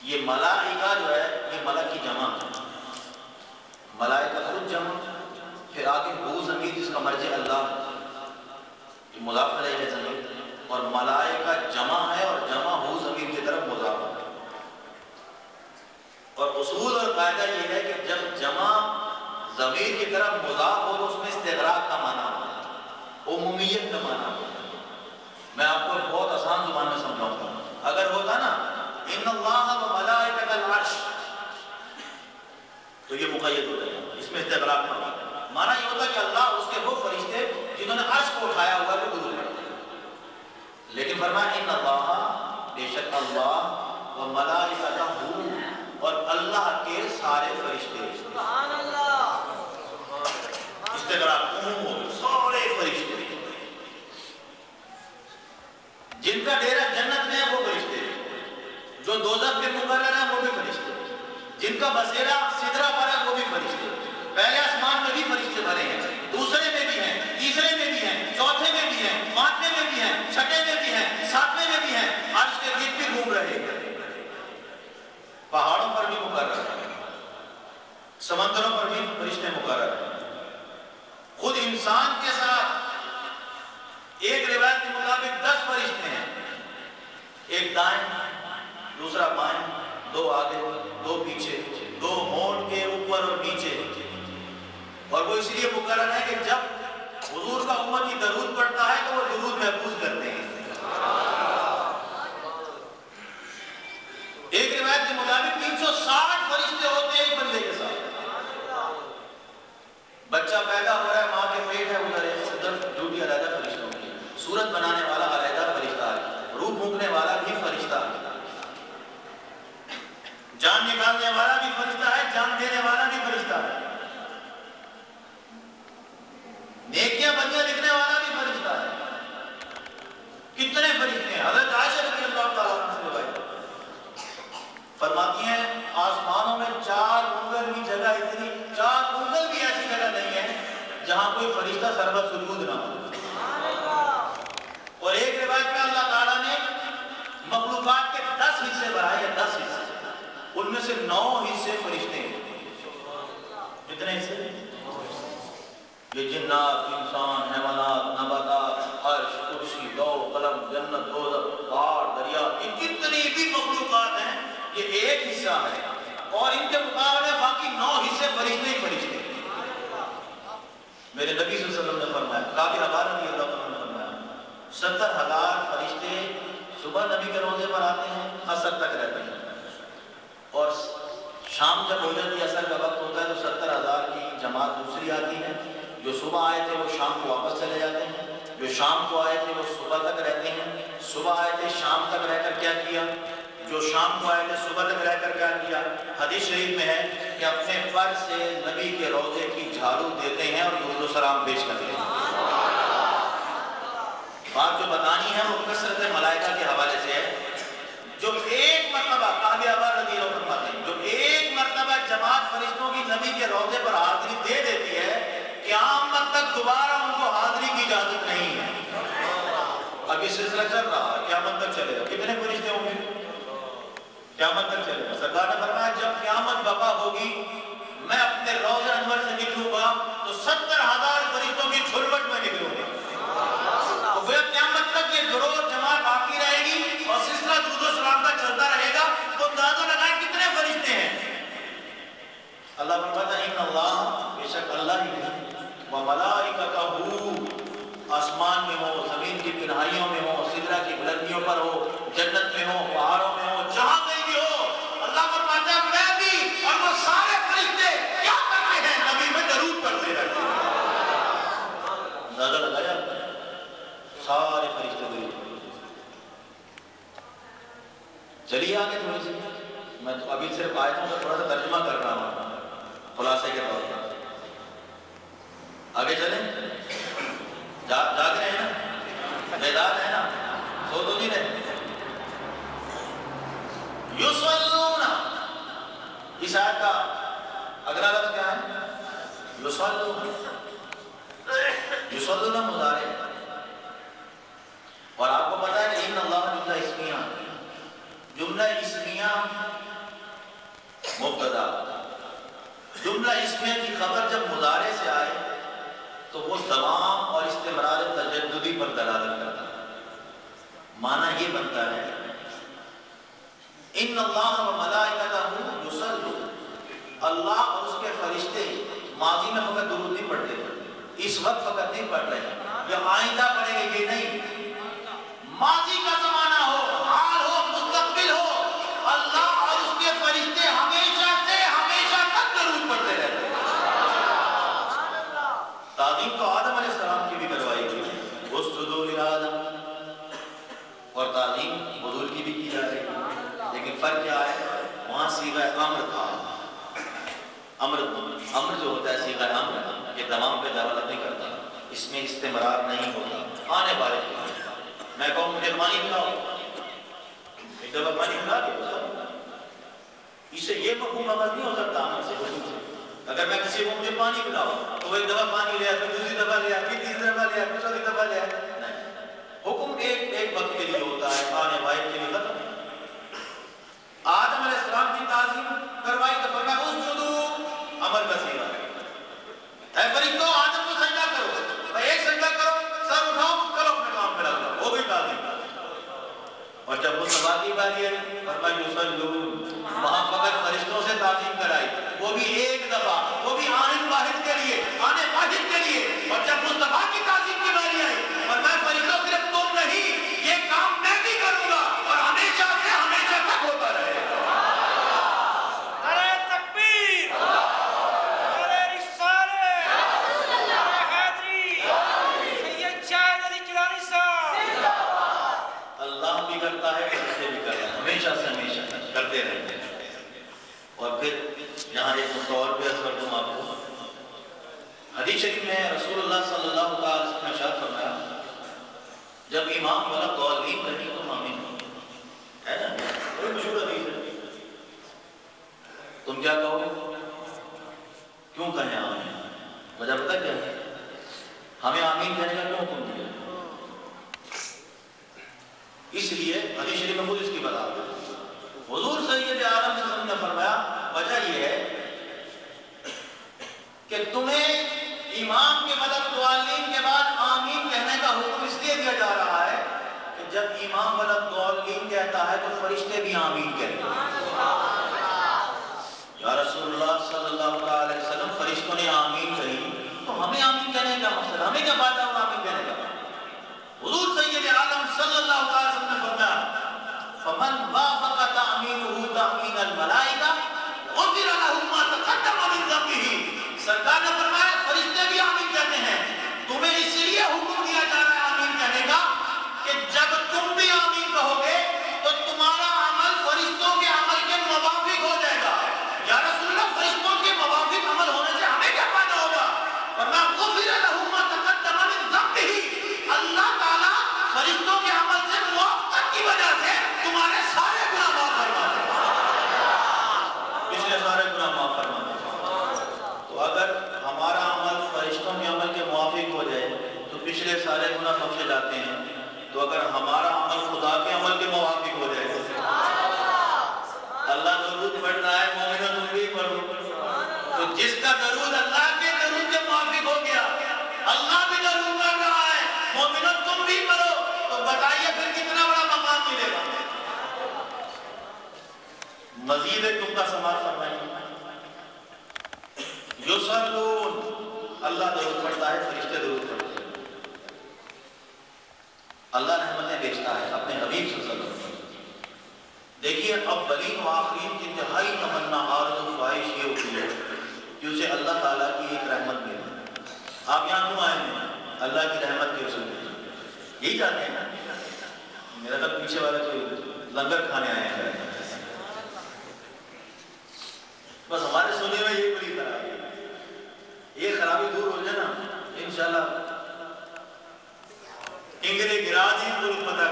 یہ ملائکہ جو ہے یہ ملک کی جمع ہے، ملائکہ خود جمع، پھر آگے ہو ضمیر جس کا مرجع اللہ یہ مضاف علیہ ہے ضمیر، اور ملائکہ جمع ہے اور جمع ہو ضمیر کی طرف مضاف ہے۔ اور اصول اور قاعدہ یہ ہے کہ جب جمع ضمیر کی طرف مضاف ہو تو اس میں استغراق کا معنی ہوتا ہے، عمومیت کا معنی ہوتا ہے۔ میں آپ کو بہت آسان زبان میں سمجھاؤں گا، اگر ہوتا نا ان اللہ و ملائکۃ العرش تو یہ مقید ہو جائے گا، اس میں استغراق کا معنی یہ ہوتا کہ اللہ اس کے وہ فرشتے جنہوں نے عرش کو اٹھایا ہوا ہے وہ درود پڑھتے ہیں، لیکن فرمایا ان اللہ بے شک اللہ و ملائکتہ اور اللہ کے سارے فرشتے، سبحان اللہ، استغراق عموم ہو گئے، سارے فرشتے جن کا ڈیرا جنت میں ہے وہ فرشتے، جو دوزخ میں مقرر ہے وہ بھی فرشتے، جن کا بسیرا سدرہ پر ہے وہ بھی فرشتے، پہلے آسمان میں بھی فرشتے بھرے ہیں، دوسرے میں بھی ہیں، تیسرے میں بھی ہیں، چوتھے میں بھی ہیں، پانچویں میں بھی ہیں، چھٹے میں بھی ہیں، ساتویں میں بھی ہیں، عرش کے گرد بھی گھوم رہے ہیں، پہاڑوں پر بھی مقرر ہے، سمندروں پر بھی فرشتے مقرر ہیں، خود انسان کے ساتھ ایک روایت کے مطابق 10 فرشتے ہیں، ایک دائیں دوسرا بائیں، 2 آگے 2 پیچھے، 2 ہونٹ کے اوپر اور نیچے، اور وہ اس لیے مقرر ہے کہ جب حضور کا امتی درود پڑھتا ہے تو وہ درود محفوظ کرتے ہیں۔ ایک روایت کے مطابق 360 فرشتے ہوتے ہیں ایک بندے کے ساتھ، بچہ پیدا ہو رہا ہے ماں کے پیٹ ہے ادھر ڈیوٹی علیحدہ فرشتوں کی، صورت بنانے والا علیحدہ فرشتہ ہے، روح پھونکنے والا بھی فرشتہ ہے، جان نکالنے والا بھی فرشتہ ہے، جان دینے والا بھی فرشتہ ہے، نیکیاں بدیاں لکھنے والا بھی فرشتہ ہے، کتنے فرشتے ہیں۔ حضرت عائشہ رضی اللہ تعالیٰ عنہ سے روایت فرماتی ہیں آسمانوں میں 4 انگل بھی جگہ اتنی، 4 انگل بھی ایسی جگہ نہیں ہے جہاں کوئی فرشتہ سربت سجود نہ ہو۔ اور ایک روایت میں اللہ تعالیٰ نے مخلوقات کے 10 حصے بنائے ہیں، 10 حصے، ان میں سے 9 حصے فرشتے ہیں۔ کتنے حصے؟ یہ جنات، انسان، حیوانات، نباتات، عرش، کرسی، لوح قلم، جنت، دوزخ، پہاڑ، دریا، یہ جتنی بھی مخلوقات ہیں یہ ایک حصہ ہے، اور ان کے مقابلے باقی 9 حصے فرشتے ہی فرشتے ہیں۔ میرے نبی صلی اللہ علیہ وسلم نے فرمایا، کعب احبار رضی اللہ عنہ نے فرمایا 70,000 فرشتے صبح نبی کے روزے پر آتے ہیں، عصر تک رہتے ہیں، اور شام جب ہو جاتی ہے عصر کا وقت ہوتا ہے تو 70,000 کی جماعت دوسری آتی ہے، جو صبح آئے تھے وہ شام کو واپس چلے جاتے ہیں، جو شام کو آئے تھے وہ صبح تک رہتے ہیں، صبح آئے تھے شام تک رہ کر کیا کیا، جو شام کو آئے تھے صبح تک رہ کر کیا کیا۔ حدیث شریف میں ہے کہ اپنے پر سے نبی کے روضے کی جھاڑو دیتے ہیں اور درود و سلام پیش کرتے ہیں۔ بات جو بتانی ہے وہ کثرت ملائکہ کے حوالے سے ہے، جو ایک مرتبہ کعب احبار رضی اللہ عنہ فرماتے ہیں جو ایک مرتبہ جماعت فرشتوں کی نبی کے روضے پر حاضری دے دیتی ہے، قیامت تک دوبارہ ان کو حاضری کی اجازت نہیں ہے۔ اب یہ سلسلہ چل رہا ہے، قیامت تک چلے گا، کتنے فرشتے ہوں گے؟ قیامت تک چلے گا۔ سرکار نے فرمایا جب قیامت برپا ہوگی میں اپنے روضہ انور سے نکلوں گا تو 70,000 فرشتوں کی جھلمٹ میں نکلوں گا، تو وہ قیامت تک یہ گروہ جماعت باقی رہے گی اور سلسلہ درود و سلام کا چلتا رہے گا، تو اندازہ لگائیں کتنے فرشتے ہیں۔ اللہ فرماتا ہے ان اللہ بے شک اللہ ہی ہے، وملائکتہ آسمان میں ہو، زمین کی تنہائیوں میں ہو، سدرہ کی بلندیوں پر ہو، جنت میں ہو، پہاڑوں میں ہو، جہاں کہیں بھی ہو، اللہ فرماتا ہے میں بھی اور وہ سارے فرشتے کیا کرتے ہیں؟ نبی میں درود پڑھتے رہتے ہیں۔ اندازہ لگایا سارے فرشتے درود پڑھتے ہیں۔ چلیے آگے تھوڑی سی، میں تو ابھی صرف آیتوں کا تھوڑا سا ترجمہ کر رہا ہوں خلاصے کے طور پر، آگے چلیں؟ جاگ رہے ہیں نا، بیدار ہے نا، سو تو نہیں رہے؟ یصلون، اس آیت کا اگلا لفظ کیا ہے؟ یصلون، یصلون مضارع، اور آپ کو پتا ہے کہ ان اللہ جملہ اسمیہ وہ دوام اور استمرار تجددی پر دلالت کرتا ہے۔ معنی یہ بنتا ہے ان اللہ و ملائکتہ یصلون، اللہ اور اس کے فرشتے ماضی میں فقط درود نہیں پڑھتے، اس وقت فقط نہیں پڑھ رہے یا آئندہ پڑھیں گے، یہ نہیں، ماضی کا زمانہ ہو، حال ہو، مستقبل ہو، اللہ اور اس کے فرشتے ہمیشہ سے ہمیشہ تک درود پڑھتے رہتے ہیں۔ تعظیم تو آدم علیہ السلام کی بھی کروائی گئی، اسجدوا لآدم، اور تعظیم حضور کی بھی کی جا رہی ہے، لیکن فرق کیا ہے؟ وہاں صیغہ امر تھا، امر جو ہوتا ہے صیغہ امر، یہ دوام پہ دلالت نہیں کرتا، اس میں استمرار نہیں ہوتا، آنے والے میں کہوں مجھے پانی پلاؤ، ایک دفعہ پانی پلا دیا، اس سے یہ مفہوم اخذ نہیں ہو سکتا امر سے، حکم سے۔ اگر میں کسی کو مجھے پانی پلاؤ تو وہ ایک دفعہ پانی لیا، پھر دوسری دفعہ لیا، پھر تیسری دفعہ لیا، پھر چوتھی دفعہ لیا، نہیں، حکم ایک وقت کے لیے ہوتا ہے، آنے واحد کے لیے ختم۔ آدم علیہ السلام کی تعظیم کروائی تو فرمایا اسجدوا، امر کا صیغہ ہے، اے فرشتوں آدم کو سجدہ کرو، ایک سجدہ کرو، سر اٹھاؤ، چلو اپنے کام پہ لگ جاؤ، ہو گئی تعظیم۔ اور جب مصطفیٰ کی باری آئی فرمایا یصلون، وہاں فقط فرشتوں سے تعظیم کرائی، وہ بھی ایک دفعہ، وہ بھی آنے واحد کے لیے، آنے واحد کے لیے۔ اور جب مصطفیٰ کی تعظیم کی باری آئی فرمایا فرشتوں صرف تم نہیں، یہ کام میں بھی کروں گا اور ہمیشہ سے ہمیشہ تک ہوتا رہے گا۔ اللہ بھی کرتا ہے، فرشتے بھی کرتے ہیں، ہمیشہ سے ہمیشہ کرتے رہتے ہیں۔ اور پھر یہاں ایک طور پہ عرض کر دوں آپ کو، حدیث شریف میں رسول اللہ صلی اللہ علیہ وسلم نے ارشاد فرمایا جب امام والا ضالین کہیں تو آمین ہے نا، بڑی مشہور حدیث ہے، تم کیا کہو گے؟ کیوں کہیں آمین؟ وجہ پتہ کیا ہے؟ ہمیں آمین کہنے کا کیوں حکم دیا؟ اس لیے حدیث شریف میں خود اس کی وضاحت ہے۔ حضور سید عالم صلی اللہ علیہ وسلم نے فرمایا وجہ یہ ہے کہ تمہیں امام کے بعد ضالین کے بعد آمین کہنے کا حکم اس لیے دیا جا رہا ہے کہ جب امام بعد ضالین کہتا ہے تو فرشتے بھی آمین کہتے ہیں۔ یا رسول اللہ صلی اللہ علیہ وسلم فرشتوں نے آمین کہی تو ہمیں آمین کہنے کا مقصد، ہمیں کیا فائدہ ہوا آمین کہنے کا؟ حضور سید عالم صلی اللہ علیہ وسلم نے فرمایا فمن وافق تأمینہ تأمین الملائکہ غفر لہ ما تقدم من ذنبہ، سرکار نے فرمایا فرشتے بھی آمین کہتے ہیں، تمہیں اس لیے حکم دیا جا رہا ہے آمین کہنے کا کہ جب تم بھی آمین کہو گے تو تمہارا عمل فرشتوں کے عمل کے موافق ہو جائے گا۔ یا رسول اللہ فرشتوں کے موافق عمل ہونے سے ہمیں کیا فائدہ ہوگا؟ فرمایا غفر لہ ما تقدم من ذنبہ، اللہ تعالیٰ فرشتوں کے عمل سے موافقت کی وجہ سے تمہارے سارے گناہ معاف فرما دے گا، اس لیے سارے گناہ معاف فرما دے گا۔ تو اگر ہمارا عمل فرشتوں کے عمل کے موافق ہو جائے تو پچھلے سارے گناہ بخشے جاتے ہیں، تو اگر ہمارا عمل خدا کے عمل کے موافق ہو جائے، اللہ درود پڑھ رہا ہے مومنوں تم بھی پڑھو، تو جس کا درود اللہ کے درود کے موافق ہو گیا، اللہ بھی درود پڑھ رہا ہے مومنوں تم بھی پڑھو، تو بتائیے پھر کتنا بڑا مقام ملے گا۔ مزید ایک نقطہ سماعت فرمائیے، یصلون، اللہ درود پڑھتا ہے، فرشتے درود پڑھتے ہیں، اللہ رحمتیں بیچتا ہے اپنے حبیب صلی اللہ علیہ وسلم۔ دیکھیے اولین و آخرین کی انتہائی تمنا آرزو و خواہش یہ ہوتی ہے کہ اسے اللہ تعالیٰ کی ایک رحمت ملے۔ آپ یہاں کیوں آئے ہیں؟ اللہ کی رحمت کے وسیلے سے یہی چاہتے ہیں نا؟ میرا تب پیچھے والا کوئی لنگر کھانے آئے ہیں، بس ہمارے سونے میں یہ بڑی خرابی ہے، یہ خرابی دور ہو جائے نا انشاءاللہ انگلے گرا دی تو پتہ